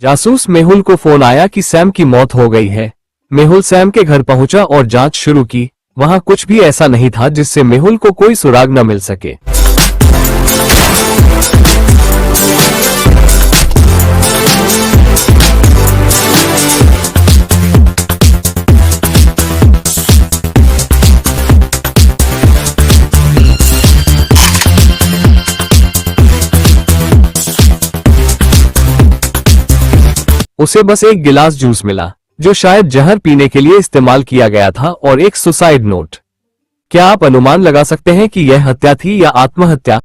जासूस मेहुल को फोन आया कि सैम की मौत हो गई है। मेहुल सैम के घर पहुंचा और जांच शुरू की। वहां कुछ भी ऐसा नहीं था जिससे मेहुल को कोई सुराग न मिल सके। उसे बस एक गिलास जूस मिला जो शायद जहर पीने के लिए इस्तेमाल किया गया था और एक सुसाइड नोट। क्या आप अनुमान लगा सकते हैं कि यह हत्या थी या आत्महत्या?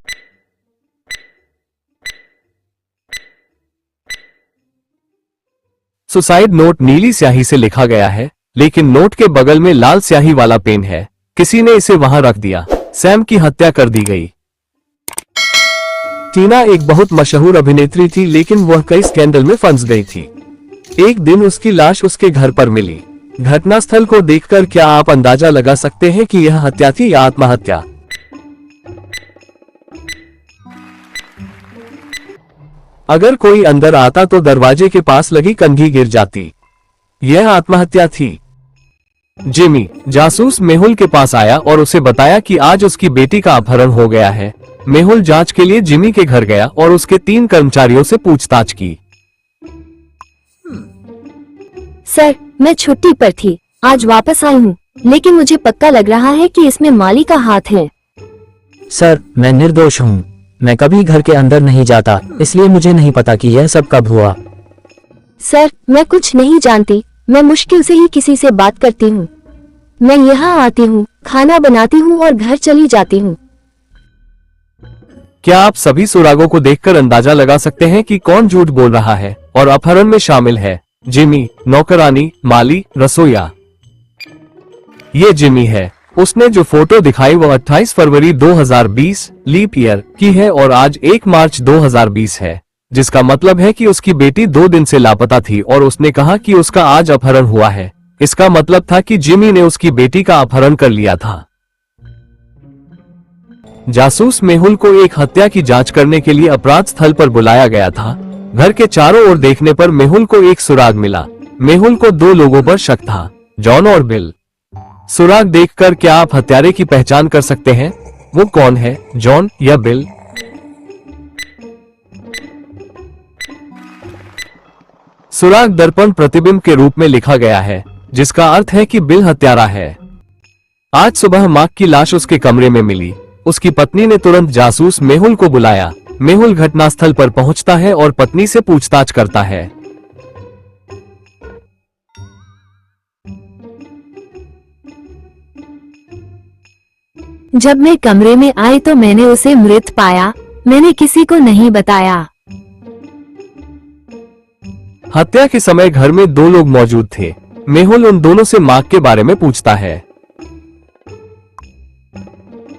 सुसाइड नोट नीली स्याही से लिखा गया है, लेकिन नोट के बगल में लाल स्याही वाला पेन है। किसी ने इसे वहां रख दिया। सैम की हत्या कर दी गई। टीना एक बहुत मशहूर अभिनेत्री थी, लेकिन वह कई स्कैंडल में फंस गई थी। एक दिन उसकी लाश उसके घर पर मिली। घटनास्थल को देखकर क्या आप अंदाजा लगा सकते हैं कि यह हत्या थी या आत्महत्या? अगर कोई अंदर आता तो दरवाजे के पास लगी कंघी गिर जाती। यह आत्महत्या थी। जिमी जासूस मेहुल के पास आया और उसे बताया कि आज उसकी बेटी का अपहरण हो गया है। मेहुल जांच के लिए जिमी के घर गया और उसके 3 कर्मचारियों से पूछताछ की। सर, मैं छुट्टी पर थी, आज वापस आई हूँ, लेकिन मुझे पक्का लग रहा है कि इसमें माली का हाथ है। सर, मैं निर्दोष हूँ। मैं कभी घर के अंदर नहीं जाता, इसलिए मुझे नहीं पता कि यह सब कब हुआ। सर, मैं कुछ नहीं जानती। मैं मुश्किल से ही किसी से बात करती हूँ। मैं यहाँ आती हूँ, खाना बनाती हूँ और घर चली जाती हूँ। क्या आप सभी सुरागों को देखकर अंदाजा लगा सकते हैं कि कौन झूठ बोल रहा है और अपहरण में शामिल है? जिमी, नौकरानी, माली, रसोईया। ये जिमी है। उसने जो फोटो दिखाई वो 28 फरवरी 2020 लीप ईयर की है और आज 1 मार्च 2020 है, जिसका मतलब है कि उसकी बेटी 2 दिन से लापता थी और उसने कहा कि उसका आज अपहरण हुआ है। इसका मतलब था कि जिमी ने उसकी बेटी का अपहरण कर लिया था। जासूस मेहुल को एक हत्या की जांच करने के लिए अपराध स्थल पर बुलाया गया था। घर के चारों ओर देखने पर मेहुल को एक सुराग मिला। मेहुल को 2 लोगों पर शक था, जॉन और बिल। सुराग देखकर क्या आप हत्यारे की पहचान कर सकते हैं? वो कौन है, जॉन या बिल? सुराग दर्पण प्रतिबिंब के रूप में लिखा गया है, जिसका अर्थ है कि बिल हत्यारा है। आज सुबह मार्क की लाश उसके कमरे में मिली। उसकी पत्नी ने तुरंत जासूस मेहुल को बुलाया। मेहुल घटनास्थल पर पहुंचता है और पत्नी से पूछताछ करता है। जब मैं कमरे में आई तो मैंने उसे मृत पाया। मैंने किसी को नहीं बताया। हत्या के समय घर में 2 लोग मौजूद थे। मेहुल उन दोनों से मार्क के बारे में पूछता है।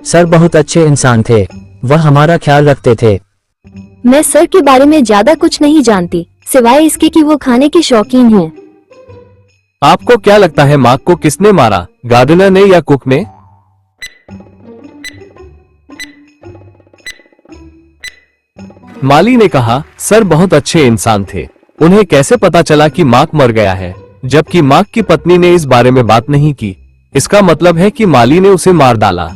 सर बहुत अच्छे इंसान थे, वह हमारा ख्याल रखते थे। मैं सर के बारे में ज्यादा कुछ नहीं जानती, सिवाय इसके कि वो खाने के शौकीन हैं। आपको क्या लगता है मार्क को किसने मारा, गार्डनर ने या कुक ने? माली ने कहा, सर बहुत अच्छे इंसान थे। उन्हें कैसे पता चला कि मार्क मर गया है, जबकि मार्क की पत्नी ने इस बारे में बात नहीं की? इसका मतलब है कि माली ने उसे मार डाला।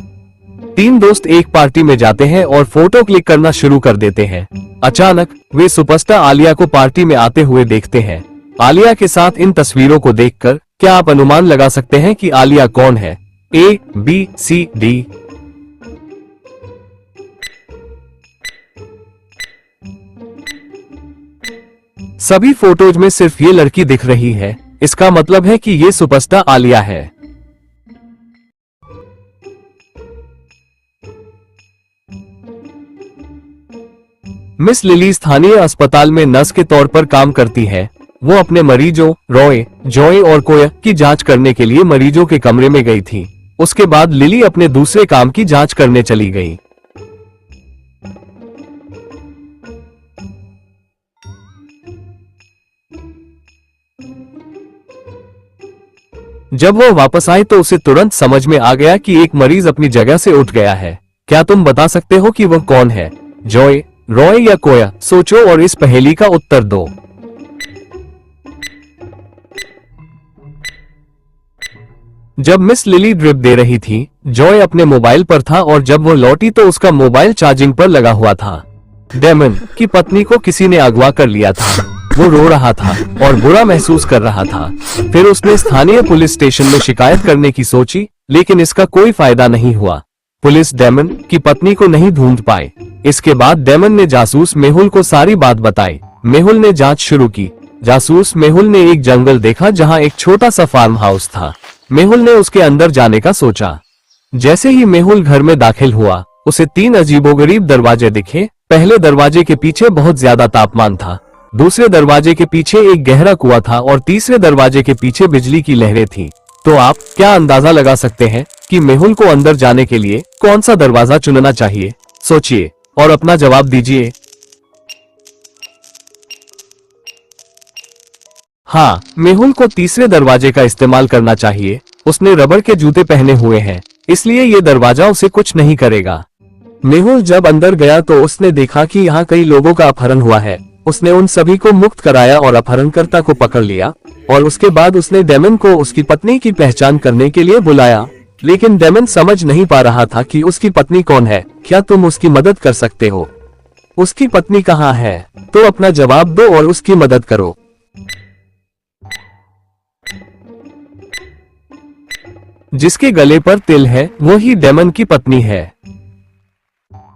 3 दोस्त एक पार्टी में जाते हैं और फोटो क्लिक करना शुरू कर देते हैं। अचानक वे सुपरस्टार आलिया को पार्टी में आते हुए देखते हैं। आलिया के साथ इन तस्वीरों को देखकर क्या आप अनुमान लगा सकते हैं कि आलिया कौन है? A, B, C, D। सभी फोटोज में सिर्फ ये लड़की दिख रही है। इसका मतलब है कि ये सुपरस्टार आलिया है। मिस लिली स्थानीय अस्पताल में नर्स के तौर पर काम करती है। वो अपने मरीजों रॉय, जॉय और कोया की जांच करने के लिए मरीजों के कमरे में गई थी। उसके बाद लिली अपने दूसरे काम की जांच करने चली गई। जब वो वापस आई तो उसे तुरंत समझ में आ गया कि एक मरीज अपनी जगह से उठ गया है। क्या तुम बता सकते हो कि वह कौन है, जॉय, रॉय या कोया? सोचो और इस पहेली का उत्तर दो। जब मिस लिली ड्रिप दे रही थी, जॉय अपने मोबाइल पर था और जब वो लौटी तो उसका मोबाइल चार्जिंग पर लगा हुआ था। डेमन की पत्नी को किसी ने अगवा कर लिया था। वो रो रहा था और बुरा महसूस कर रहा था। फिर उसने स्थानीय पुलिस स्टेशन में शिकायत करने की सोची, लेकिन इसका कोई फायदा नहीं हुआ। पुलिस डेमन की पत्नी को नहीं ढूंढ पाए। इसके बाद डेमन ने जासूस मेहुल को सारी बात बताई। मेहुल ने जांच शुरू की। जासूस मेहुल ने एक जंगल देखा जहां एक छोटा सा फार्म हाउस था। मेहुल ने उसके अंदर जाने का सोचा। जैसे ही मेहुल घर में दाखिल हुआ, उसे 3 अजीबोगरीब दरवाजे दिखे। पहले दरवाजे के पीछे बहुत ज्यादा तापमान था, दूसरे दरवाजे के पीछे एक गहरा कुआं था और तीसरे दरवाजे के पीछे बिजली की लहरें थी। तो आप क्या अंदाजा लगा सकते हैं कि मेहुल को अंदर जाने के लिए कौन सा दरवाजा चुनना चाहिए? सोचिए और अपना जवाब दीजिए। हाँ, मेहुल को तीसरे दरवाजे का इस्तेमाल करना चाहिए। उसने रबर के जूते पहने हुए हैं, इसलिए ये दरवाजा उसे कुछ नहीं करेगा। मेहुल जब अंदर गया तो उसने देखा कि यहाँ कई लोगों का अपहरण हुआ है। उसने उन सभी को मुक्त कराया और अपहरणकर्ता को पकड़ लिया और उसके बाद उसने डेमन को उसकी पत्नी की पहचान करने के लिए बुलाया। लेकिन डेमन समझ नहीं पा रहा था कि उसकी पत्नी कौन है। क्या तुम उसकी मदद कर सकते हो? उसकी पत्नी कहाँ है? तो अपना जवाब दो और उसकी मदद करो। जिसके गले पर तिल है, वो ही डेमन की पत्नी है।